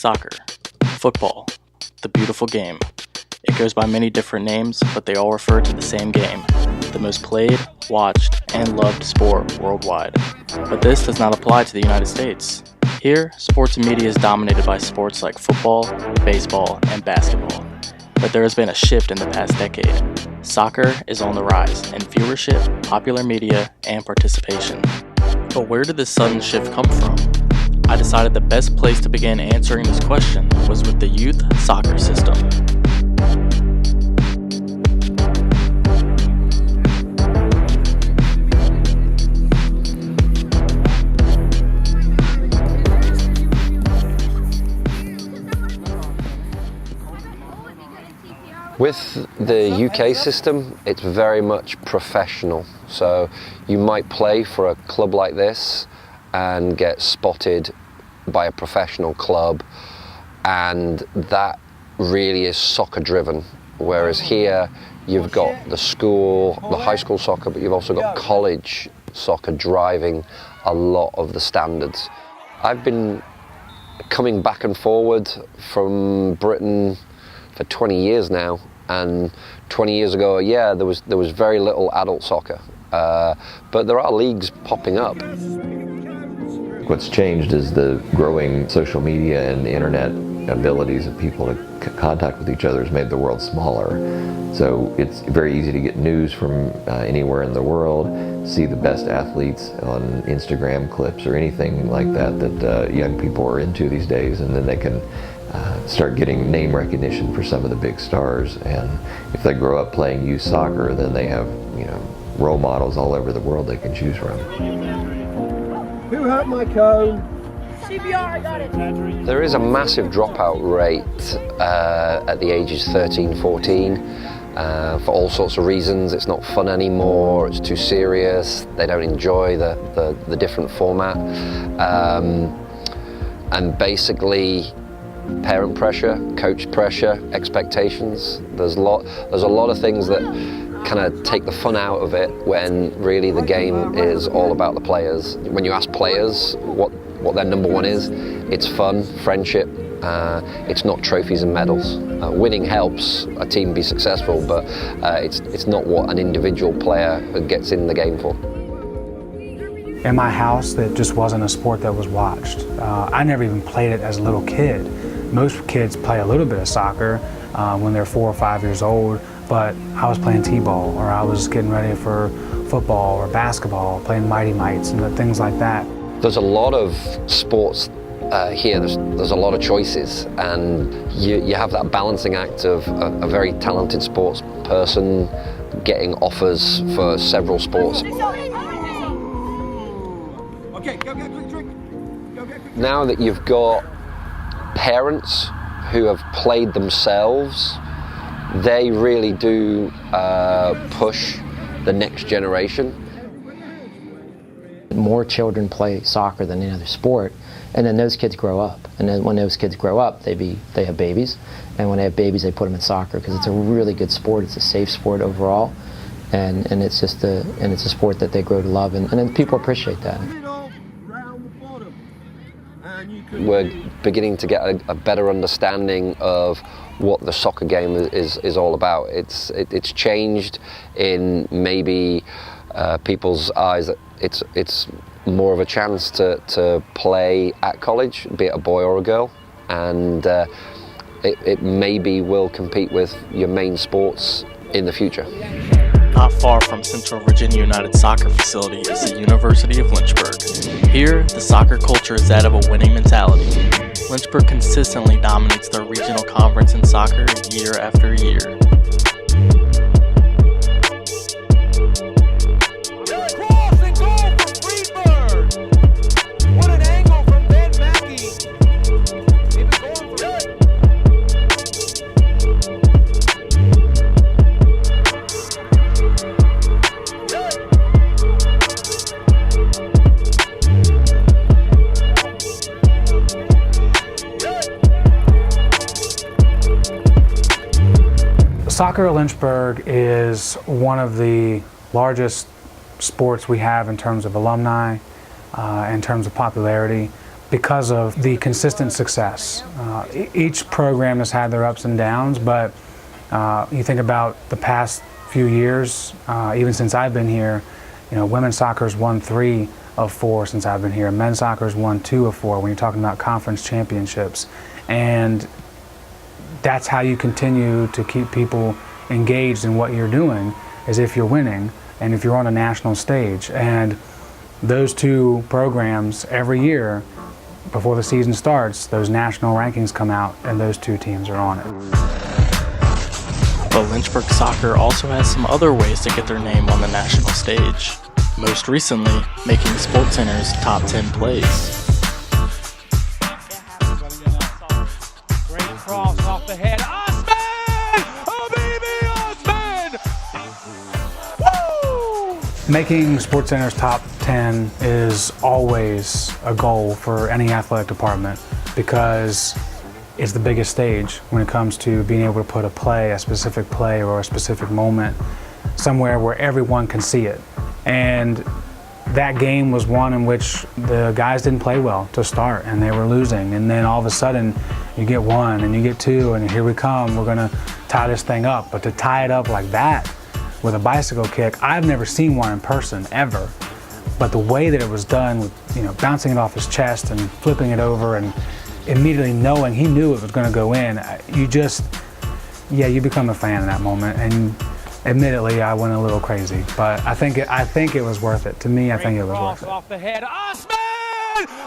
Soccer, football, the beautiful game. It goes by many different names, but they all refer to the same game, the most played, watched, and loved sport worldwide. But this does not apply to the United States. Here, sports media is dominated by sports like football, baseball, and basketball. But there has been a shift in the past decade. Soccer is on the rise in viewership, popular media, and participation. But where did this sudden shift come from? I decided the best place to begin answering this question was with the youth soccer system. With the UK system, it's very much professional. So you might play for a club like this and get spotted by a professional club, and that really is soccer driven. Whereas here, you've got the school, the high school soccer, but you've also got college soccer driving a lot of the standards. I've been coming back and forward from Britain for 20 years now, and 20 years ago, yeah, there was very little adult soccer, but there are leagues popping up. What's changed is the growing social media and the internet abilities of people to contact with each other has made the world smaller. So it's very easy to get news from anywhere in the world, see the best athletes on Instagram clips or anything like that young people are into these days, and then they can start getting name recognition for some of the big stars. And if they grow up playing youth soccer, then they have, role models all over the world they can choose from. Who hurt my cone? CPR, I got it. There is a massive dropout rate at the ages 13, 14 for all sorts of reasons. It's not fun anymore, it's too serious, they don't enjoy the different format. And basically, parent pressure, coach pressure, expectations. There's a lot of things that kind of take the fun out of it when really the game is all about the players. When you ask players what their number one is, it's fun, friendship. It's not trophies and medals. Winning helps a team be successful, but it's not what an individual player gets in the game for. In my house, that just wasn't a sport that was watched. I never even played it as a little kid. Most kids play a little bit of soccer when they're 4 or 5 years old, but I was playing t-ball, or I was getting ready for football or basketball, playing Mighty Mites and things like that. There's a lot of sports here, there's a lot of choices, and you have that balancing act of a very talented sports person getting offers for several sports. Now that you've got parents who have played themselves, they really do push the next generation. More children play soccer than any other sport, and then those kids grow up. And then when those kids grow up, they have babies, and when they have babies, they put them in soccer because it's a really good sport. It's a safe sport overall, and it's just it's a sport that they grow to love, and then people appreciate that. We're beginning to get a better understanding of what the soccer game is all about. It's changed in maybe people's eyes that it's more of a chance to play at college, be it a boy or a girl, and it maybe will compete with your main sports in the future. Not far from Central Virginia United Soccer Facility is the University of Lynchburg. Here, the soccer culture is that of a winning mentality. Lynchburg consistently dominates their regional conference in soccer year after year. Soccer at Lynchburg is one of the largest sports we have in terms of alumni, in terms of popularity, because of the consistent success. Each program has had their ups and downs, but you think about the past few years, even since I've been here, women's soccer's won 3 of 4 since I've been here. Men's soccer's won 2 of 4 when you're talking about conference championships. And that's how you continue to keep people engaged in what you're doing, is if you're winning and if you're on a national stage. And those 2 programs, every year before the season starts, those national rankings come out and those 2 teams are on it. But Lynchburg Soccer also has some other ways to get their name on the national stage. Most recently, making SportsCenter's top 10 plays. Great cross off the head. Osman! Oh, baby, Osman! Woo! Making SportsCenter's top 10 is always a goal for any athletic department, because it's the biggest stage when it comes to being able to put a specific play or a specific moment somewhere where everyone can see it. And that game was one in which the guys didn't play well to start, and they were losing. And then all of a sudden, you get 1 and you get 2, and here we come, we're gonna tie this thing up. But to tie it up like that with a bicycle kick, I've never seen one in person, ever. But the way that it was done, with bouncing it off his chest and flipping it over and immediately knowing he knew it was gonna go in, you become a fan in that moment. And admittedly, I went a little crazy, but I think it was worth it. To me, I think it was worth it. Off the head, Osman!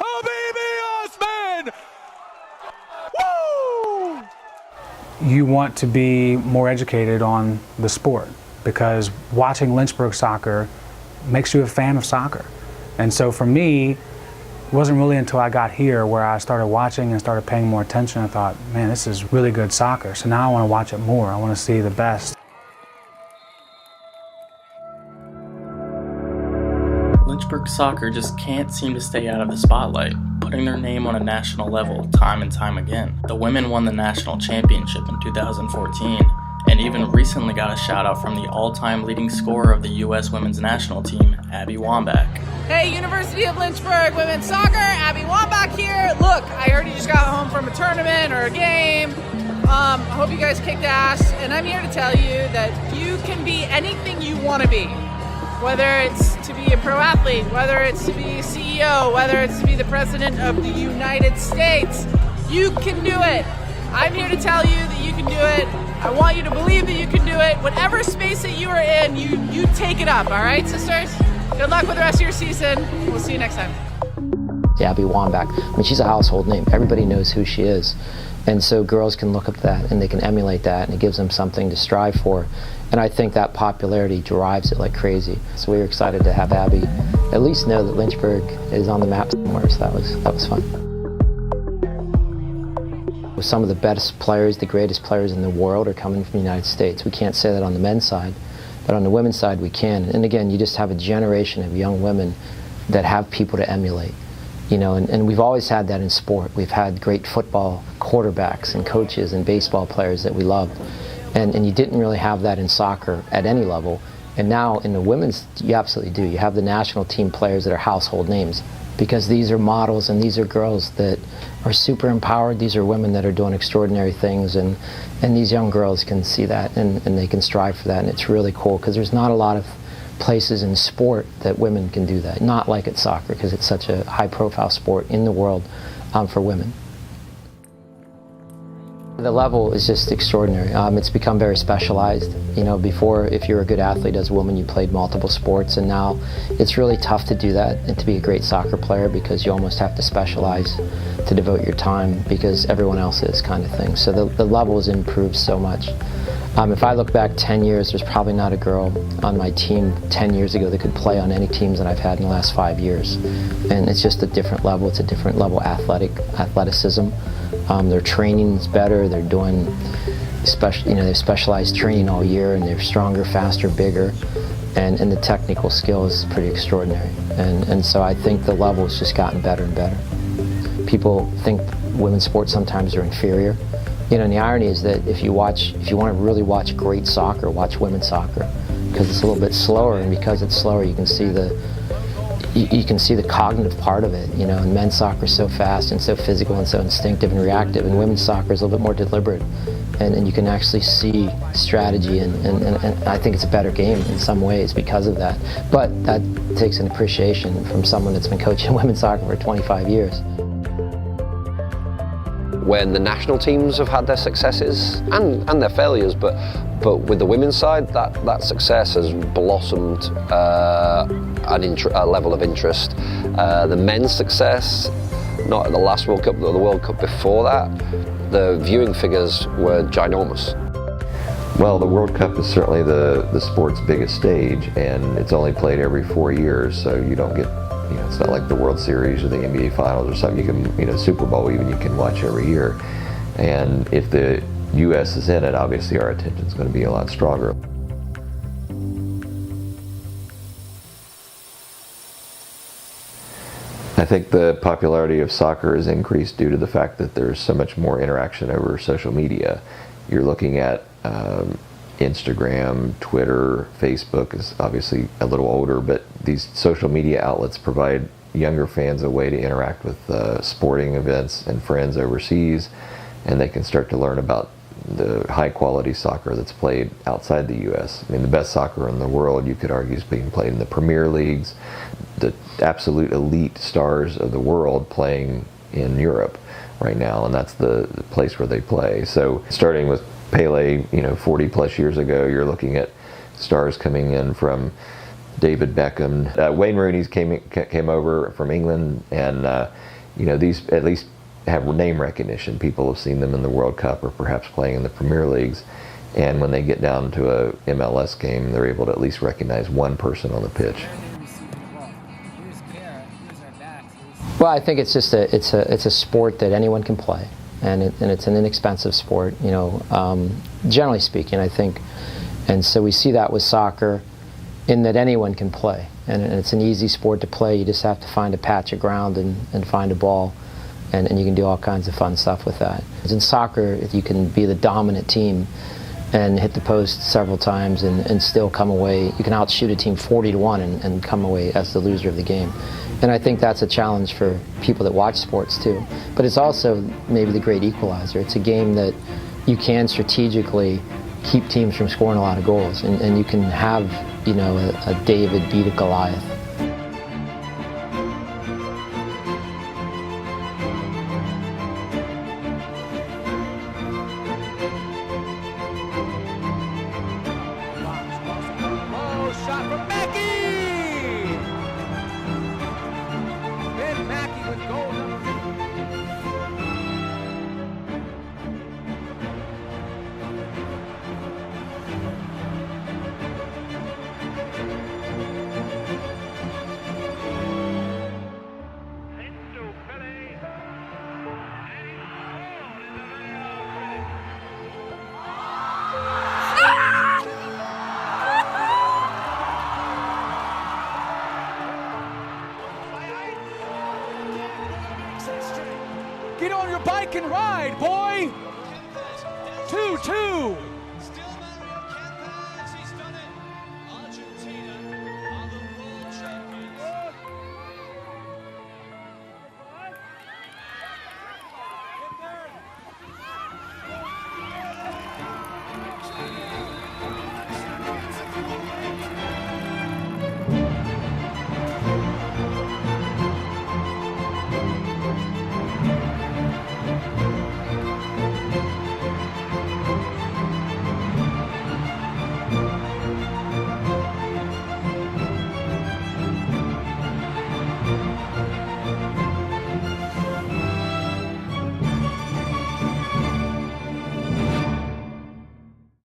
Oh, baby, Osman! Woo! You want to be more educated on the sport, because watching Lynchburg Soccer makes you a fan of soccer. And so for me, it wasn't really until I got here where I started watching and started paying more attention. I thought, man, this is really good soccer. So now I want to watch it more. I want to see the best. Lynchburg Soccer just can't seem to stay out of the spotlight, putting their name on a national level time and time again. The women won the national championship in 2014, and even recently got a shout out from the all-time leading scorer of the U.S. women's national team, Abby Wambach. Hey, University of Lynchburg Women's Soccer, Abby Wambach here. Look, I heard you just got home from a tournament or a game. I hope you guys kicked ass, and I'm here to tell you that you can be anything you want to be. Whether it's to be a pro athlete, whether it's to be a CEO, whether it's to be the President of the United States, you can do it. I'm here to tell you that you can do it. I want you to believe that you can do it. Whatever space that you are in, you take it up, all right, sisters? Good luck with the rest of your season. We'll see you next time. Abby Wambach, I mean, she's a household name. Everybody knows who she is. And so girls can look up to that and they can emulate that, and it gives them something to strive for. And I think that popularity drives it like crazy. So we were excited to have Abby at least know that Lynchburg is on the map somewhere, so that was fun. Some of the best players, the greatest players in the world are coming from the United States. We can't say that on the men's side, but on the women's side we can. And again, you just have a generation of young women that have people to emulate. And we've always had that in sport. We've had great football quarterbacks and coaches and baseball players that we loved. And you didn't really have that in soccer at any level. And now in the women's, you absolutely do. You have the national team players that are household names, because these are models and these are girls that are super empowered. These are women that are doing extraordinary things, and these young girls can see that and they can strive for that. And it's really cool, because there's not a lot of places in sport that women can do that. Not like at soccer, because it's such a high-profile sport in the world for women. The level is just extraordinary. It's become very specialized. Before, if you're a good athlete as a woman, you played multiple sports, and now it's really tough to do that and to be a great soccer player, because you almost have to specialize to devote your time because everyone else is, kind of thing. So the level has improved so much. If I look back 10 years, there's probably not a girl on my team 10 years ago that could play on any teams that I've had in the last 5 years. And it's just a different level. It's a different level of athleticism. Their training's better. They're doing they've specialized training all year, and they're stronger, faster, bigger. And the technical skill is pretty extraordinary. And so I think the level has just gotten better and better. People think women's sports sometimes are inferior. And the irony is that if you want to really watch great soccer, watch women's soccer, because it's a little bit slower, and because it's slower, you can see you can see the cognitive part of it, you know, and men's soccer is so fast and so physical and so instinctive and reactive, and women's soccer is a little bit more deliberate, and you can actually see strategy, and I think it's a better game in some ways because of that. But that takes an appreciation from someone that's been coaching women's soccer for 25 years. When the national teams have had their successes and their failures, but with the women's side, that success has blossomed a level of interest. The men's success, not at the last World Cup, but the World Cup before that, the viewing figures were ginormous. Well, the World Cup is certainly the sport's biggest stage, and it's only played every 4 years, so you don't get, you know, it's not like the World Series or the NBA Finals or something. You can, you know, Super Bowl even, you can watch every year. And if the U.S. is in it, obviously our attention is going to be a lot stronger. I think the popularity of soccer has increased due to the fact that there's so much more interaction over social media. You're looking at Instagram, Twitter, Facebook is obviously a little older, but these social media outlets provide younger fans a way to interact with sporting events and friends overseas, and they can start to learn about the high quality soccer that's played outside the U.S. I mean, the best soccer in the world, you could argue, is being played in the Premier Leagues, the absolute elite stars of the world playing in Europe right now, and that's the place where they play. So starting with Pele, you know, 40 plus years ago, you're looking at stars coming in from David Beckham. Wayne Rooney's came over from England, and you know, these at least have name recognition. People have seen them in the World Cup or perhaps playing in the Premier Leagues, and when they get down to a MLS game, they're able to at least recognize one person on the pitch. Well, I think it's just it's a sport that anyone can play, and it's an inexpensive sport, you know, generally speaking, I think. And so we see that with soccer, in that anyone can play, and it's an easy sport to play. You just have to find a patch of ground and find a ball, and you can do all kinds of fun stuff with that. In soccer, you can be the dominant team and hit the post several times and still come away. You can outshoot a team 40-1 and come away as the loser of the game. And I think that's a challenge for people that watch sports too. But it's also maybe the great equalizer. It's a game that you can strategically keep teams from scoring a lot of goals, and you can have, you know, a David beat a Goliath. Shot from Mackey! Ben Mackey with goal number 8. Get on your bike and ride, boy! 2-2.